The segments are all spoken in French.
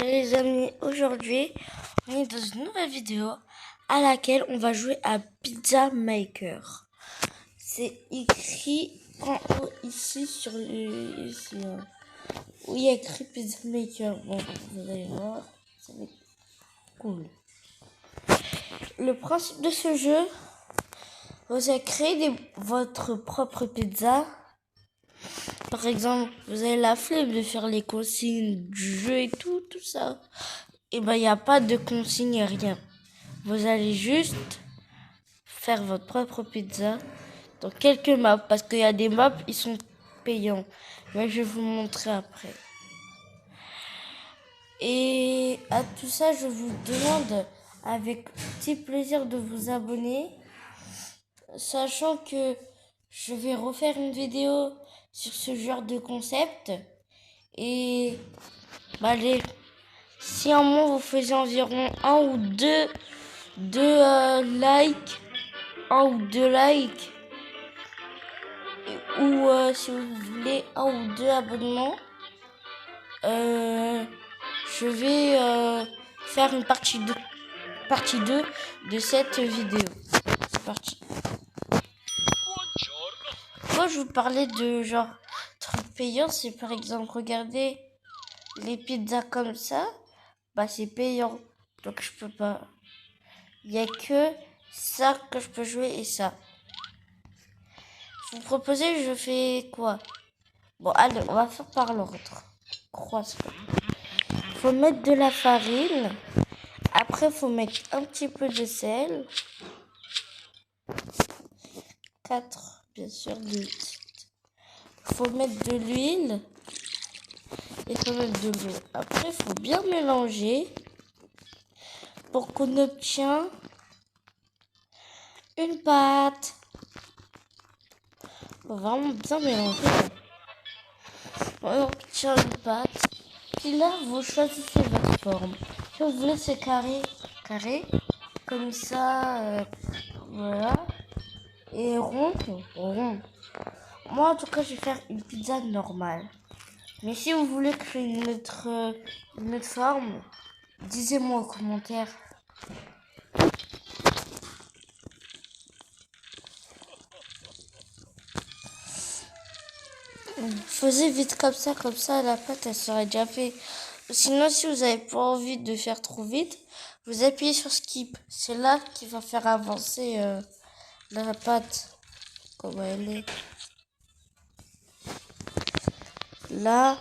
Les amis, aujourd'hui, on est dans une nouvelle vidéo à laquelle on va jouer à Pizza Maker. C'est écrit en haut ici sur le... Ici, où il y a écrit Pizza Maker. Bon, vous allez voir, ça va être cool. Le principe de ce jeu, vous allez créer votre propre pizza. Par exemple, vous avez la flemme de faire les consignes du jeu et tout ça. Et ben, il n'y a pas de consignes, rien. Vous allez juste faire votre propre pizza dans quelques maps. Parce qu'il y a des maps, ils sont payants. Mais je vais vous montrer après. Et à tout ça, je vous demande avec petit plaisir de vous abonner. Sachant que je vais refaire une vidéo sur ce genre de concept. Et bah, allez, si un mois vous faisiez environ un ou deux likes, ou si vous voulez un ou deux abonnements, je vais faire une partie 2 de cette vidéo. C'est parti. Moi, je vous parlais de genre trucs payants. C'est par exemple, regardez les pizzas comme ça. Bah, c'est payant. Donc, je peux pas. Il y a que ça que je peux jouer et ça. Vous proposez, je fais quoi? Bon, allez, on va faire par l'ordre. Croissant. Faut mettre de la farine. Après, faut mettre un petit peu de sel. 4, bien sûr, de... Faut mettre de l'huile. Et faut mettre de l'eau. Après, faut bien mélanger pour qu'on obtient une pâte. Faut vraiment bien mélanger. On obtient une pâte. Puis là, vous choisissez votre forme. Si vous voulez, c'est carré. Comme ça, voilà. Et rond. Moi, en tout cas, je vais faire une pizza normale. Mais si vous voulez créer une autre forme, dites-moi en commentaire. Faisez vite comme ça, la pâte, elle serait déjà faite. Sinon, si vous n'avez pas envie de faire trop vite, vous appuyez sur Skip. C'est là qui va faire avancer la pâte, comme elle est. Là,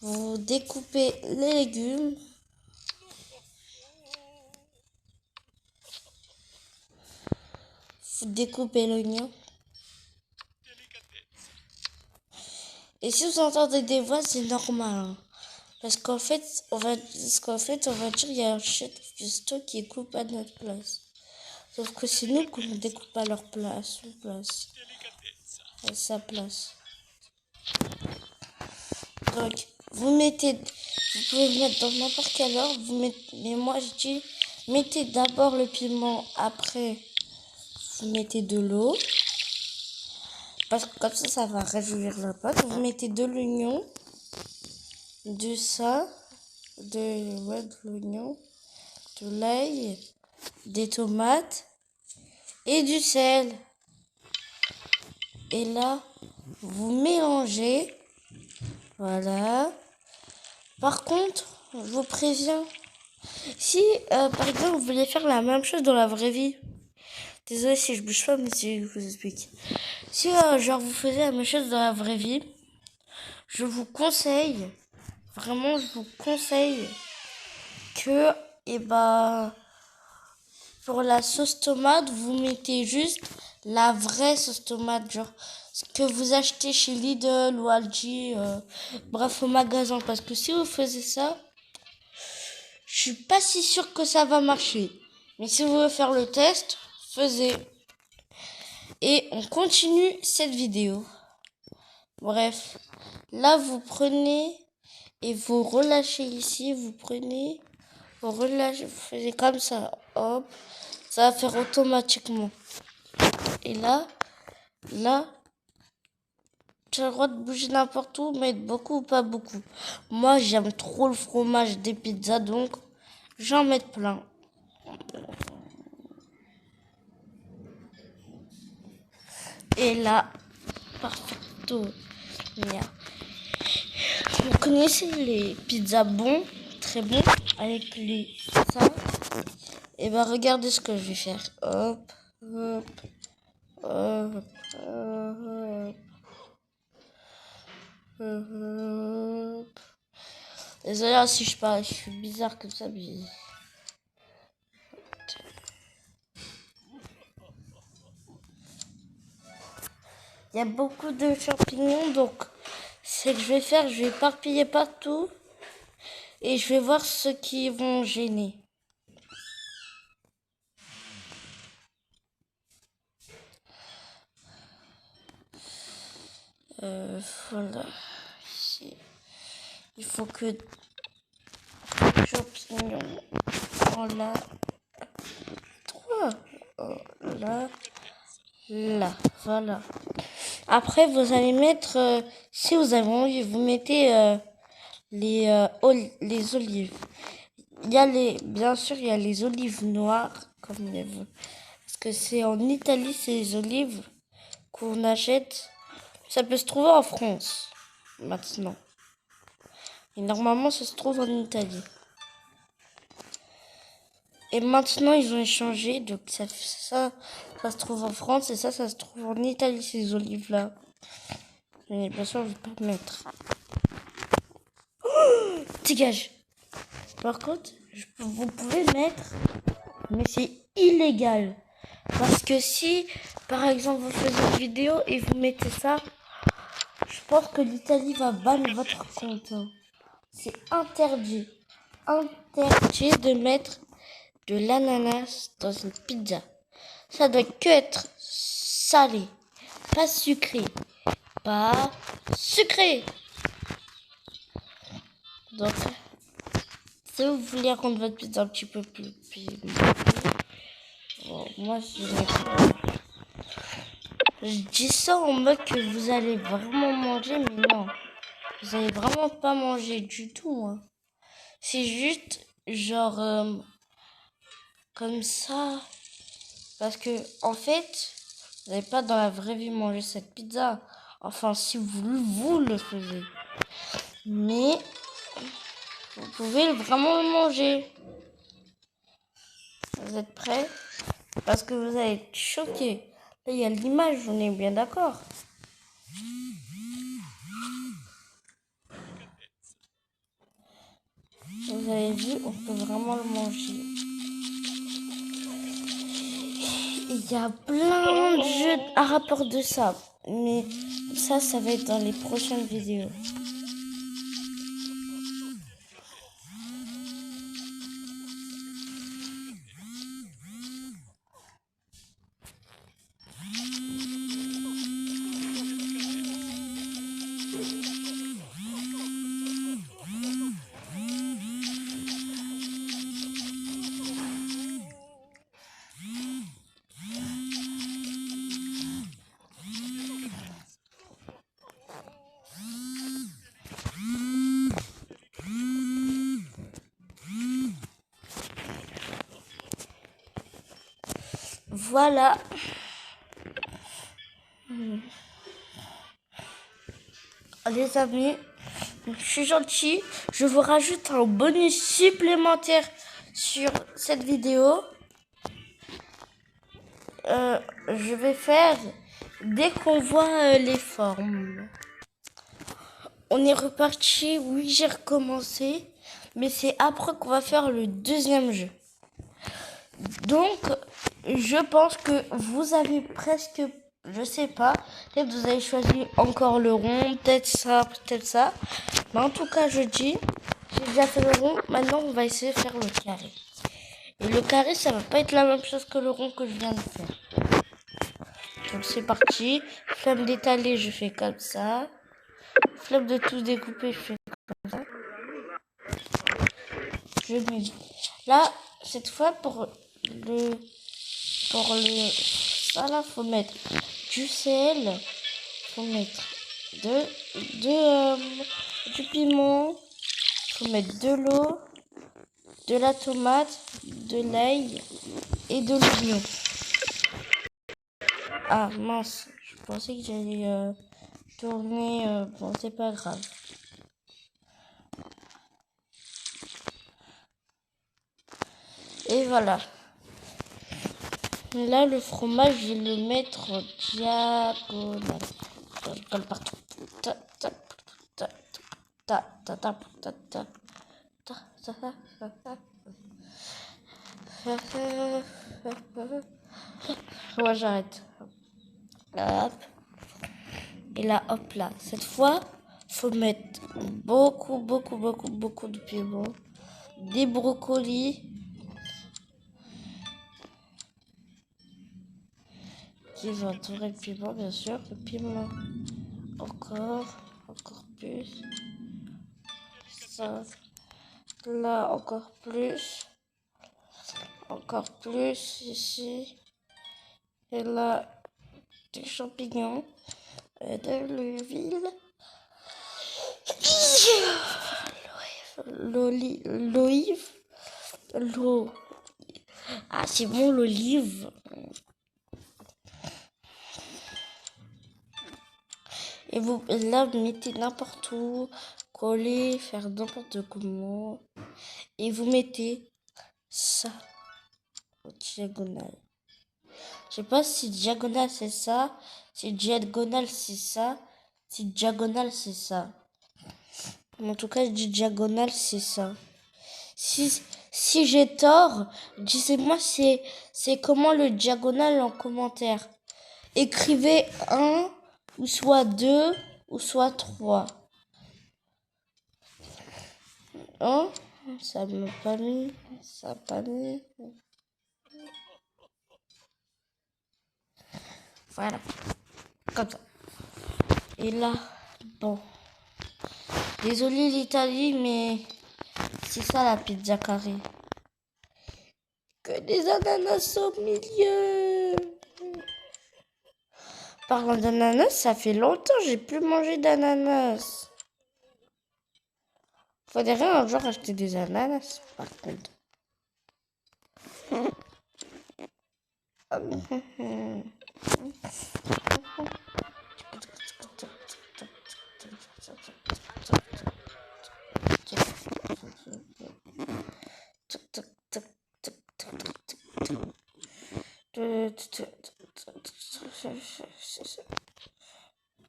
vous découpez les légumes. Vous découpez l'oignon. Et si vous entendez des voix, c'est normal. Hein. Parce qu'en fait, on va dire il y a un chef cuistot qui coupe à notre place. Sauf que c'est nous qu'on ne découpe pas leur place, à sa place. Donc, vous pouvez mettre dans n'importe quel ordre, mais moi je dis, mettez d'abord le piment, après vous mettez de l'eau. Parce que comme ça va réjouir la pâte. Vous mettez de l'oignon, de l'oignon, de l'ail, des tomates et du sel. Et là, vous mélangez. Voilà. Par contre, je vous préviens, si par exemple vous voulez faire la même chose dans la vraie vie, désolé si je bouge pas, mais je vous explique. Si genre vous faisiez la même chose dans la vraie vie, je vous conseille, vraiment je vous conseille que, pour la sauce tomate, vous mettez juste la vraie sauce tomate, genre ce que vous achetez chez Lidl ou Aldi, bref au magasin. Parce que si vous faisiez ça, je suis pas si sûre que ça va marcher. Mais si vous voulez faire le test, faites. Et on continue cette vidéo. Bref, là vous prenez et vous relâchez ici, vous relâchez, vous faites comme ça, hop, ça va faire automatiquement. Et là, tu as le droit de bouger n'importe où, mettre beaucoup ou pas beaucoup. Moi, j'aime trop le fromage des pizzas, donc j'en mets plein. Et là, perfecto. Mia. Vous connaissez les pizzas bons, très bons, avec les ça. Et ben regardez ce que je vais faire. Hop, hop, hop, hop, hop. Désolé si je suis bizarre comme ça, mais... Il y a beaucoup de champignons, donc ce que je vais faire, je vais éparpiller partout et je vais voir ceux qui vont gêner. Voilà. Ici. Il faut que les champignons. Voilà. 3. Là. Là. Voilà. Après, vous allez mettre, si vous avez envie, vous mettez les olives. Bien sûr, il y a les olives noires, comme parce que c'est en Italie, c'est les olives qu'on achète. Ça peut se trouver en France, maintenant. Et normalement, ça se trouve en Italie. Et maintenant, ils ont échangé, donc ça se trouve en France et ça se trouve en Italie, ces olives-là. Mais bien sûr, je ne vais pas mettre. Oh, dégage. Par contre, vous pouvez mettre, mais c'est illégal. Parce que si, par exemple, vous faites une vidéo et vous mettez ça, je pense que l'Italie va bannir votre compte. C'est interdit. Interdit de mettre de l'ananas dans une pizza. Ça doit que être salé, pas sucré. Pas sucré. Donc, si vous voulez rendre votre pizza un petit peu plus bon, moi, je dis ça en mode que vous allez vraiment manger, mais non. Vous allez vraiment pas manger du tout. Hein. C'est juste, genre, comme ça. Parce que, en fait, vous n'allez pas dans la vraie vie manger cette pizza. Enfin, si vous le faisiez. Mais, vous pouvez vraiment le manger. Vous êtes prêts? Parce que vous allez être choqués. Là, il y a l'image, on est bien d'accord. Vous avez vu, on peut vraiment le manger. Il y a plein de jeux à rapport de ça. Mais ça va être dans les prochaines vidéos. Voilà. Les amis, je suis gentil. Je vous rajoute un bonus supplémentaire sur cette vidéo. Je vais faire dès qu'on voit les formes. On est reparti. Oui, j'ai recommencé. Mais c'est après qu'on va faire le deuxième jeu. Donc, je pense que vous avez presque, je sais pas, peut-être vous avez choisi encore le rond, peut-être ça, peut-être ça. Mais en tout cas, je dis, j'ai déjà fait le rond, maintenant on va essayer de faire le carré. Et le carré, ça va pas être la même chose que le rond que je viens de faire. Donc c'est parti. Flemme d'étaler, je fais comme ça. Flemme de tout découper, je fais comme ça. Je mets. Là, cette fois, pour le ça là, faut mettre du sel. Faut mettre du piment. Faut mettre de l'eau, de la tomate, de l'ail et de l'oignon. Ah mince, je pensais que j'allais tourner. Bon, c'est pas grave. Et voilà. Là, le fromage, je vais le mettre en diagonale. Je colle partout. Ta, ta, ta, ta, ta, ta, ta, ta, ta, ta, ta, ta. Ouais, j'arrête. Hop. Et là, hop là. Cette fois, faut mettre beaucoup de piment. Des brocolis. Qui vont entourer le piment, bien sûr. Le piment. Encore plus. Ça. Là, encore plus ici. Et là, des champignons, de l'huile, l'eau. Ah, c'est bon, l'olive. Et là, vous mettez n'importe où, coller, faire n'importe comment. Et vous mettez ça au diagonale. Je sais pas si diagonale c'est ça, si diagonale c'est ça, si diagonale c'est ça. En tout cas, je dis diagonale c'est ça. Si j'ai tort, dites-moi c'est comment le diagonale en commentaire. Écrivez 1, ou soit 2, ou soit 3. Hein? Ça m'a pas mis. Ça pas mis. Voilà. Comme ça. Et là, bon. Désolé l'Italie, mais c'est ça la pizza carrée. Que des ananas au milieu. Parlant d'ananas, ça fait longtemps que j'ai plus mangé d'ananas. Faudrait un jour acheter des ananas, par contre.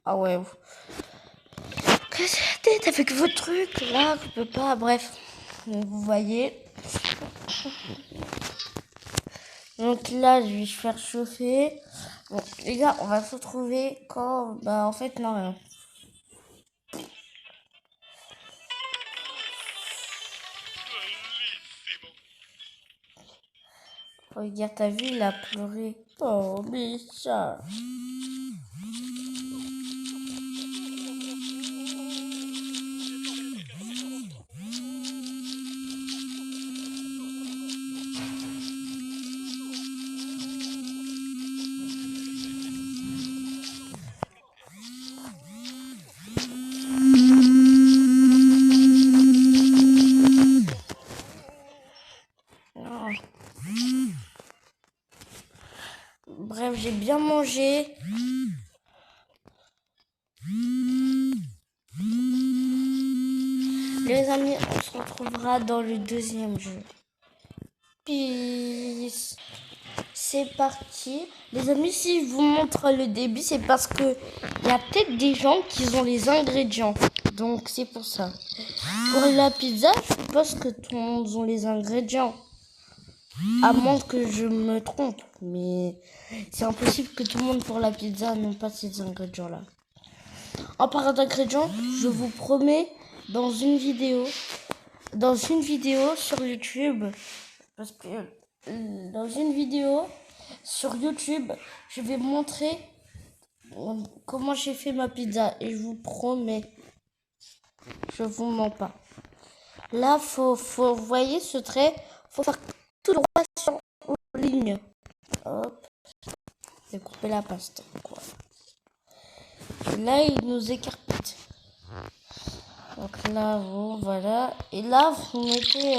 Ah ouais. Qu'est-ce que c'est la tête avec vos trucs là, je peux pas. Bref, vous voyez. Donc là, je vais faire chauffer. Bon, les gars, on va se retrouver quand... Bah, en fait, non, rien. Regarde, t'as vu, il a pleuré. Oh, mais ça... Bref, j'ai bien mangé. Les amis, on se retrouvera dans le deuxième jeu. Peace. C'est parti. Les amis, si je vous montre le début, c'est parce que il y a peut-être des gens qui ont les ingrédients. Donc, c'est pour ça. Pour la pizza, je pense que tout le monde a les ingrédients. À moins que je me trompe. Mais c'est impossible que tout le monde pour la pizza n'ait pas ces ingrédients-là. En parlant d'ingrédients, je vous promets dans une vidéo sur YouTube, parce que dans une vidéo sur YouTube, je vais montrer comment j'ai fait ma pizza et je vous promets, je vous mens pas. Là, faut vous voyez ce trait, faut faire tout droit sur la ligne. Hop, j'ai coupé la pastèque quoi. là, il nous écarpite. Donc là, bon, voilà. Et là, vous mettez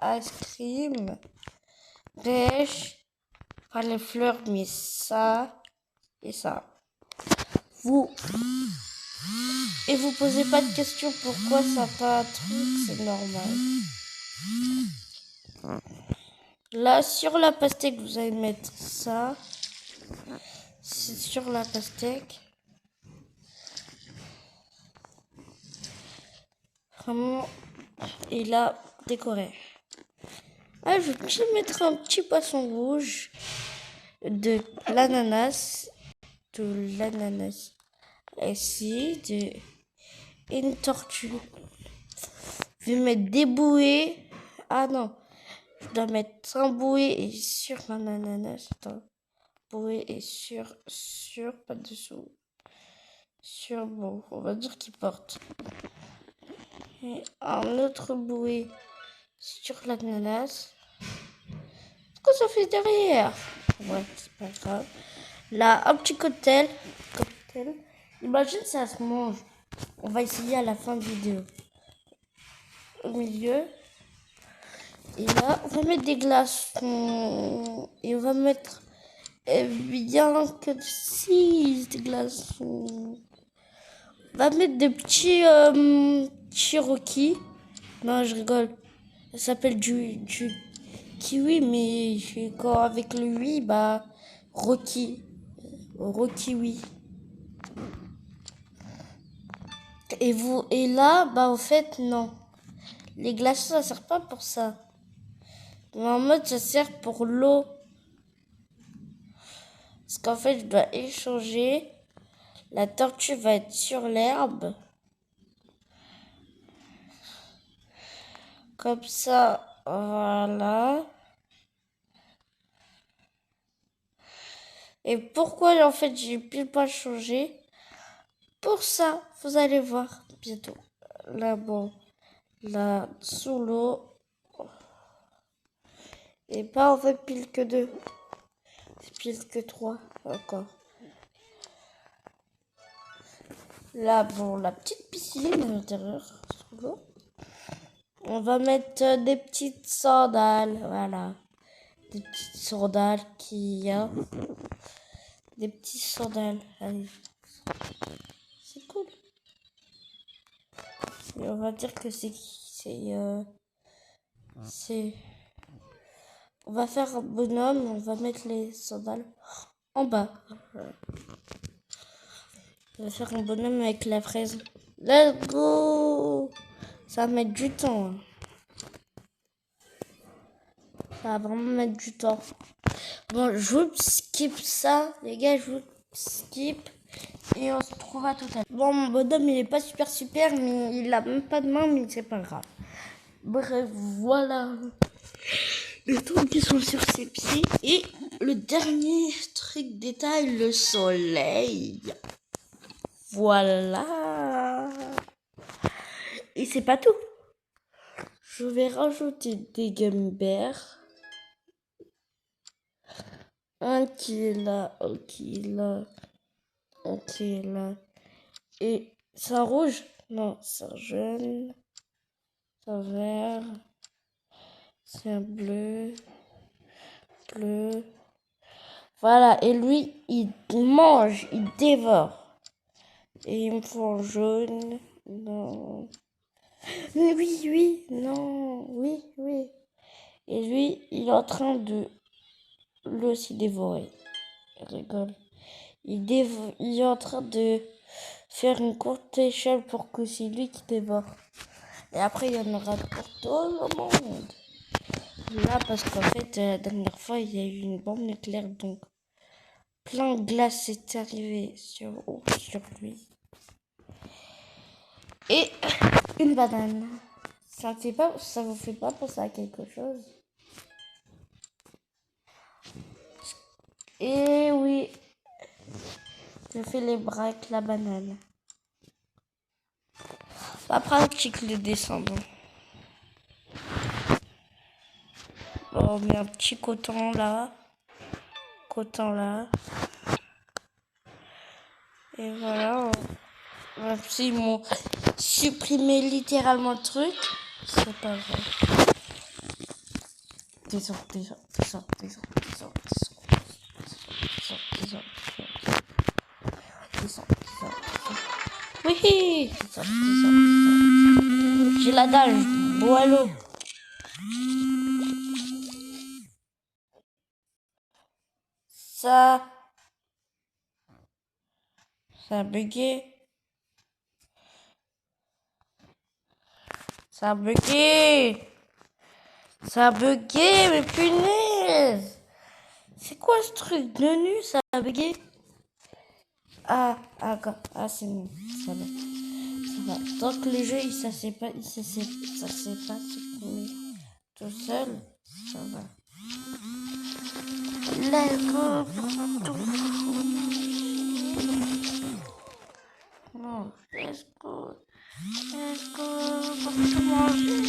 ice cream, pêche, pas les fleurs, mais ça et ça. Et vous posez pas de questions pourquoi ça pas un truc, c'est normal. Là, sur la pastèque, vous allez mettre ça. C'est sur la pastèque. Vraiment. Et là, décorer. Ah, je vais juste mettre un petit poisson rouge. De l'ananas. Ici, une tortue. Je vais mettre des bouées. Ah non. Je dois mettre un bouée et sur un ananas. Attends. Bouée et sur, pas dessous. Sur, bon, on va dire qu'il porte. Et un autre bouée sur l'ananas. Qu'est-ce que ça fait derrière? Ouais, c'est pas grave. Là, un petit cocktail. Imagine ça se mange. On va essayer à la fin de vidéo. Au milieu. Et là, on va mettre des glaçons. Et on va mettre bien que 6 des glaçons. On va mettre des petits Cherokee. Non, je rigole. Ça s'appelle du kiwi, mais quand avec le oui, bah, Rocky. Rocky, oui. Et là, bah, en fait, non. Les glaçons, ça sert pas pour ça. Mais en mode, ça sert pour l'eau. Parce qu'en fait, je dois échanger. La tortue va être sur l'herbe. Comme ça, voilà. Et pourquoi, en fait, j'ai pile pas changé? Pour ça, vous allez voir bientôt. Là, bon. Là, sous l'eau. Et pas en fait pile que 2. C'est pile que 3 encore. Là, bon, la petite piscine à l'intérieur, sous l'eau. On va mettre des petites sandales, voilà. Des petites sandales qu'il y a. Des petits sandales, allez. C'est cool. Et on va dire que c'est on va faire un bonhomme, on va mettre les sandales en bas. On va faire un bonhomme avec la fraise. Let's go! Ça va mettre du temps. Hein. Ça va vraiment mettre du temps. Bon, je vous skip ça, les gars, je vous skip. Et on se retrouve à tout à l'heure. Bon, mon bonhomme, il est pas super, mais il a même pas de main, mais c'est pas grave. Bref, voilà. Les trucs qui sont sur ses pieds. Et le dernier truc détail, le soleil. Voilà. Et c'est pas tout. Je vais rajouter des gummy bears. Un qui est là, un qui est là, un qui est là. Et c'est un rouge? Non, c'est un jaune. C'est un vert. C'est un bleu. Bleu. Voilà, et lui, il mange, il dévore. Et il me faut un jaune. Non. Mais oui, non, oui. Et lui, il est en train de lui aussi dévorer. Il rigole. Il est en train de faire une courte échelle pour que c'est lui qui dévore. Et après, il y en aura pour tout le monde. Là, parce qu'en fait, la dernière fois, il y a eu une bombe nucléaire, donc plein de glace est arrivé sur lui. Et une banane. Ça vous fait pas penser à quelque chose? Et oui, je fais les bras avec la banane. Pas pratique le descendre. Bon, on met un petit coton là. Et voilà. Même s'ils m'ont supprimé littéralement le truc, c'est pas vrai. Descends. Oui, descends. J'ai la dalle, bois à l'eau. Ça a bugué. Ça a bugué, mais punaise. C'est quoi ce truc de nu? Ça a bugué. Ah, c'est bon. Ça va. Tant que le jeu, ça s'est pas supprimé tout seul, ça va. Let's go. Non, let's go. Pour tout manger.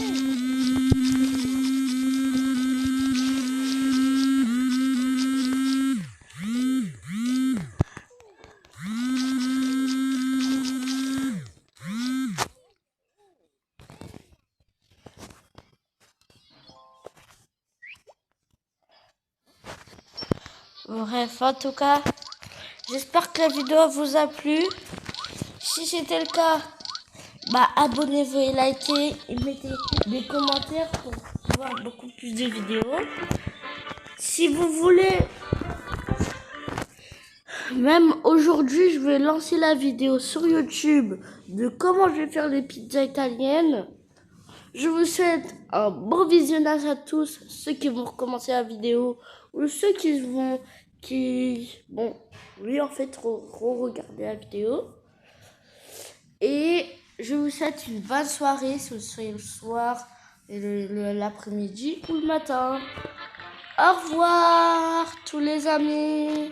Bref, en tout cas, j'espère que la vidéo vous a plu. Si c'était le cas, abonnez-vous et likez et mettez des commentaires pour voir beaucoup plus de vidéos. Si vous voulez, même aujourd'hui, je vais lancer la vidéo sur YouTube de comment je vais faire les pizzas italiennes. Je vous souhaite un bon visionnage à tous, ceux qui vont recommencer la vidéo ou ceux qui regarder la vidéo. Et je vous souhaite une bonne soirée, si vous soyez le soir, l'après-midi ou le matin. Au revoir tous les amis.